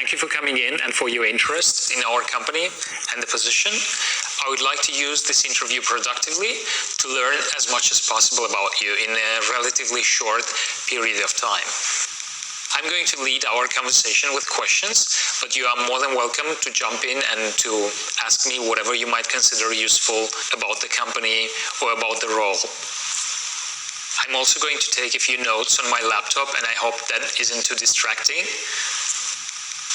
Thank you for coming in and for your interest in our company and the position. I would like to use this interview productively to learn as much as possible about you in a relatively short period of time. I'm going to lead our conversation with questions, but you are more than welcome to jump in and to ask me whatever you might consider useful about the company or about the role. I'm also going to take a few notes on my laptop, and I hope that isn't too distracting.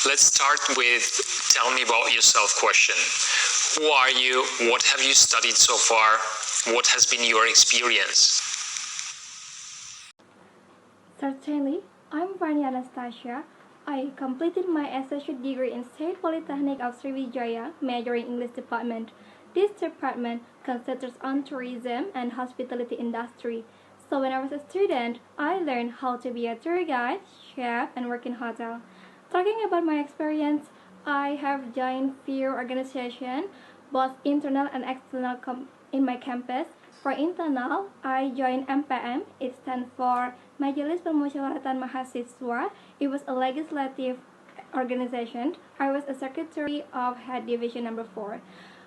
Let's start with tell me about yourself question. Who are you? What have you studied so far? What has been your experience? Certainly, I'm Varni Anastasia. I completed my associate degree in State Polytechnic of Sriwijaya, majoring English department. This department concentrates on tourism and hospitality industry. So when I was a student, I learned how to be a tour guide, chef, and work in hotel. Talking about my experience, I have joined few organizations, both internal and external in my campus. For internal, I joined MPM. It stands for Majelis Permusyawaratan Mahasiswa. It was a legislative organization. I was a secretary of head division number 4.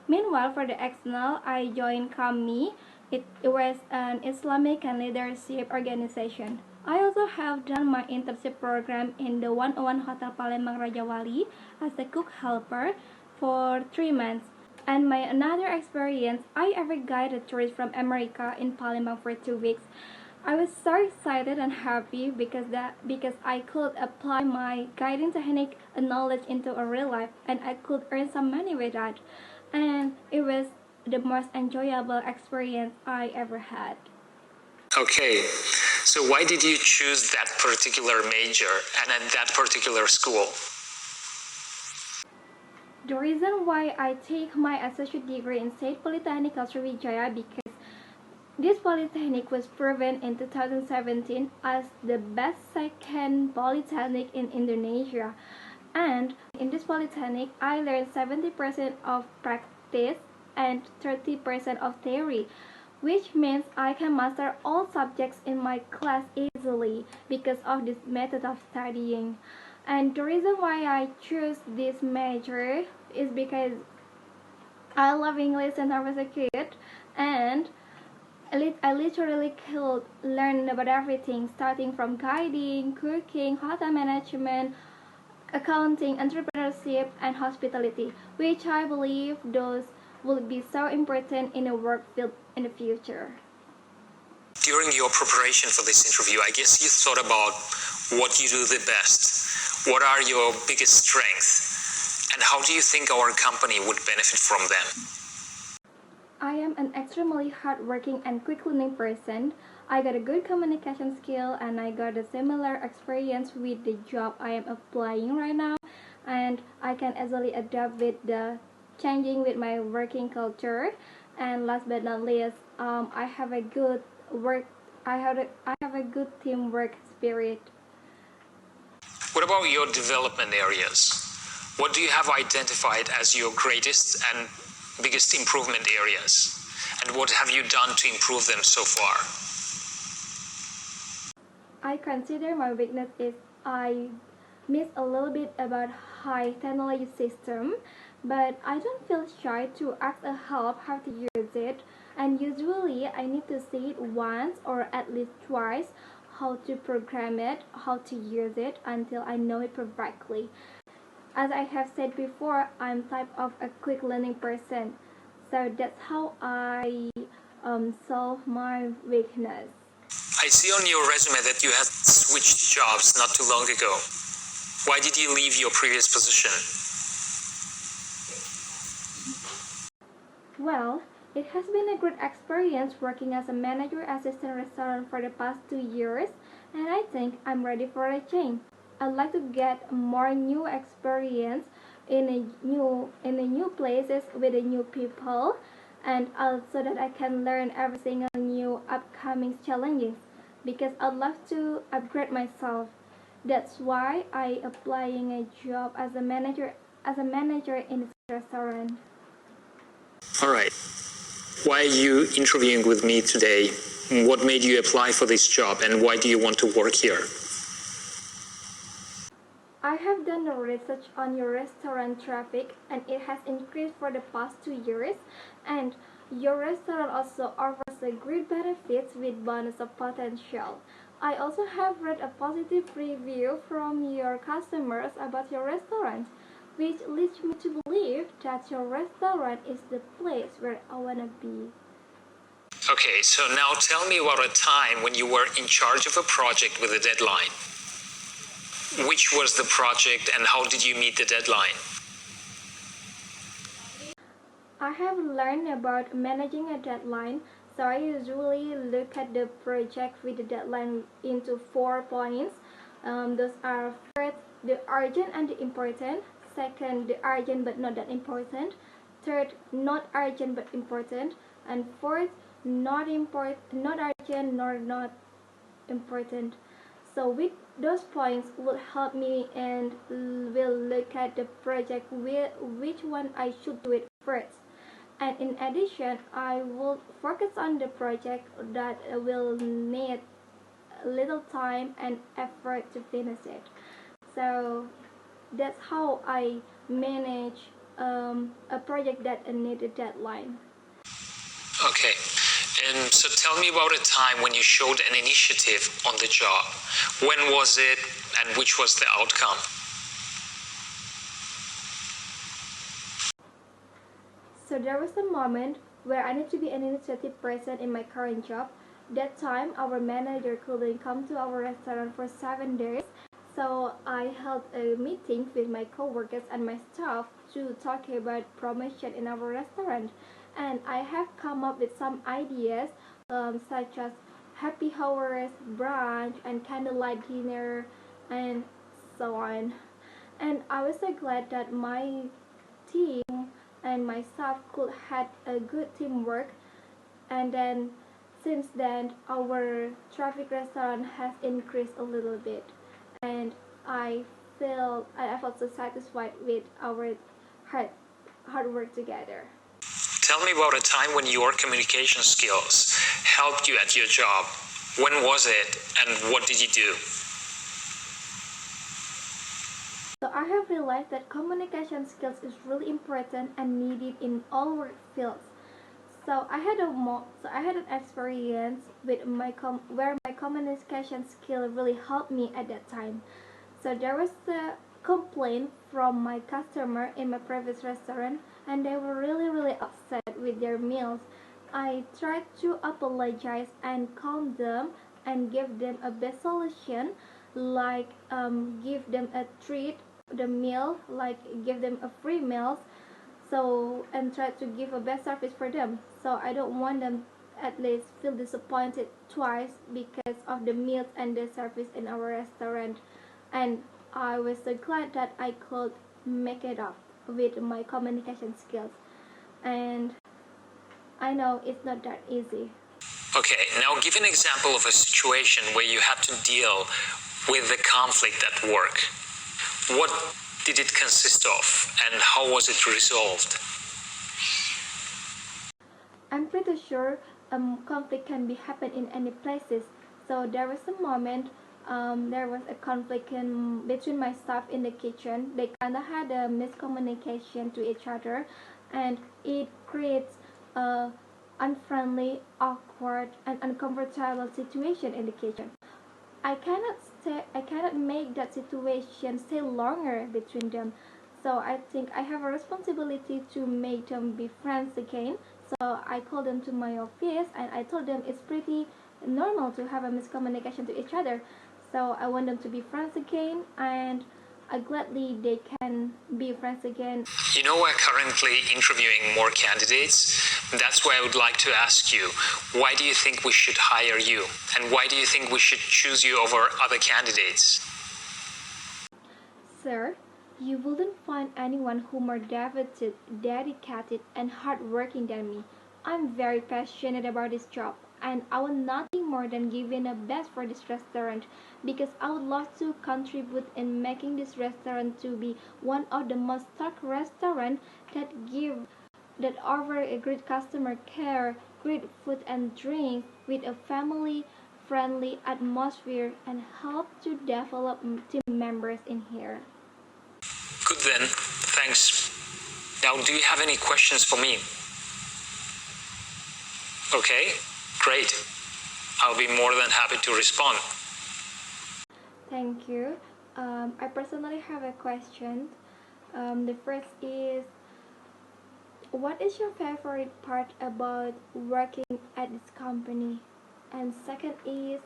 Meanwhile, for the external, I joined KAMI. It was an Islamic and leadership organization. I also have done my internship program in the 101 Hotel Palembang Raja Wali as a cook helper for 3 months. And my another experience, I ever guided tourists from America in Palembang for 2 weeks. I was so excited and happy because I could apply my guiding technique and knowledge into a real life, and I could earn some money with that. And it was the most enjoyable experience I ever had. Okay, so why did you choose that particular major and at that particular school? The reason why I take my associate degree in State Polytechnic of Sriwijaya because this polytechnic was proven in 2017 as the best second polytechnic in Indonesia. And in this polytechnic, I learned 70% of practice and 30% of theory, which means I can master all subjects in my class easily because of this method of studying. And the reason why I choose this major is because I love English since I was a kid, and I literally could learn about everything, starting from guiding, cooking, hotel management, accounting, entrepreneurship, and hospitality, which I believe those will be so important in the work field in the future. During your preparation for this interview, I guess you thought about what you do the best. What are your biggest strengths? And how do you think our company would benefit from them? I am an extremely hardworking and quick learning person. I got a good communication skill, and I got a similar experience with the job I am applying right now, and I can easily adapt with the changing with my working culture. And last but not least, I have a good teamwork spirit. What about your development areas? What do you have identified as your greatest and biggest improvement areas? And what have you done to improve them so far? I consider my weakness is I miss a little bit about high technology system, but I don't feel shy to ask a help how to use it, and usually I need to see it once or at least twice how to program it, how to use it until I know it perfectly. As I have said before, I'm type of a quick learning person, so that's how I solve my weakness. I see on your resume that you had switched jobs not too long ago. Why did you leave your previous position? Well, it has been a great experience working as a manager assistant restaurant for the past 2 years, and I think I'm ready for a change. I'd like to get more new experience in a new places with the new people, and also that I can learn every single new upcoming challenges because I'd love to upgrade myself. That's why I applying a job as a manager in this restaurant. All right. Why are you interviewing with me today? What made you apply for this job, and why do you want to work here? I have done a research on your restaurant traffic, and it has increased for the past 2 years. And your restaurant also offers a great benefits with bonus of potential. I also have read a positive review from your customers about your restaurant, which leads me to believe that your restaurant is the place where I wanna be. Okay, so now tell me about a time when you were in charge of a project with a deadline. Which was the project and how did you meet the deadline? I have learned about managing a deadline, so I usually look at the project with the deadline into 4 points. Those are: first, the urgent and the important; second, the urgent but not that important; third, not urgent but important; and fourth, not urgent nor not important. So with those points will help me and will look at the project which one I should do it first. And in addition, I will focus on the project that will need little time and effort to finish it. So that's how I manage a project that need a deadline. Okay, and so tell me about a time when you showed an initiative on the job. When was it and which was the outcome? So there was a moment where I need to be an initiative person in my current job. That time our manager couldn't come to our restaurant for 7 days. So I held a meeting with my coworkers and my staff to talk about promotion in our restaurant. And I have come up with some ideas such as happy hours, brunch, and candlelight dinner, and so on. And I was so glad that my team and my staff could had a good teamwork. And then since then our traffic restaurant has increased a little bit, and I felt so satisfied with our hard, hard work together. Tell me about a time when your communication skills helped you at your job. When was it and what did you do? So I have realized that communication skills is really important and needed in all work fields. So I had an experience with where my communication skill really helped me at that time. So there was a complaint from my customer in my previous restaurant, and they were really upset with their meals. I tried to apologize and calm them and give them a best solution, like give them a treat, the meal, like give them a free meals, so and try to give a best service for them. So I don't want them at least feel disappointed twice because of the meals and the service in our restaurant. And I was so glad that I could make it up with my communication skills. And I know it's not that easy. Okay, now give an example of a situation where you had to deal with the conflict at work. What did it consist of and how was it resolved? I'm pretty sure conflict can be happen in any places. So there was a moment there was a conflict between my staff in the kitchen. They kind of had a miscommunication to each other, and it creates a unfriendly, awkward, and uncomfortable situation in the kitchen. I cannot make that situation stay longer between them. So I think I have a responsibility to make them be friends again. So I called them to my office and I told them it's pretty normal to have a miscommunication to each other. So I want them to be friends again, and gladly they can be friends again. You know, we're currently interviewing more candidates. That's why I would like to ask you, why do you think we should hire you? And why do you think we should choose you over other candidates? Sir, you wouldn't find anyone who more dedicated and hardworking than me. I'm very passionate about this job, and I want nothing more than giving the best for this restaurant, because I would love to contribute in making this restaurant to be one of the most stocked restaurants that offer a great customer care, great food and drink with a family friendly atmosphere, and help to develop team members in here. Good then, thanks. Now, do you have any questions for me? Okay, great. I'll be more than happy to respond. Thank you. I personally have a question. The first is, what is your favorite part about working at this company? And second is,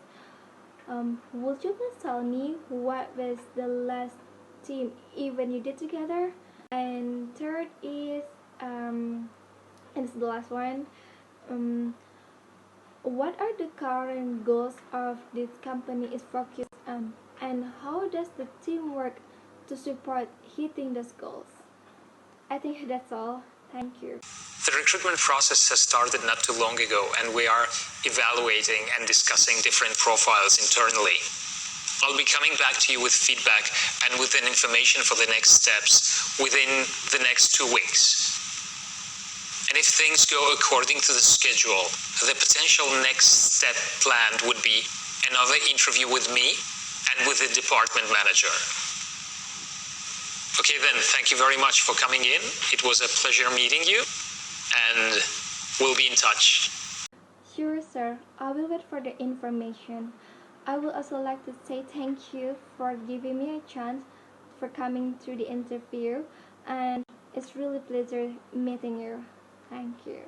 would you please tell me what was the last team event you did together? And third is, and this is the last one, what are the current goals of this company is focused on, and how does the team work to support hitting those goals? I think that's all. Thank you. The recruitment process has started not too long ago, and we are evaluating and discussing different profiles internally. I'll be coming back to you with feedback and with an information for the next steps within the next 2 weeks. And if things go according to the schedule, the potential next step planned would be another interview with me and with the department manager. Okay then, thank you very much for coming in. It was a pleasure meeting you, and we'll be in touch. Sure, sir. I will wait for the information. I would also like to say thank you for giving me a chance for coming to the interview, and it's really a pleasure meeting you. Thank you.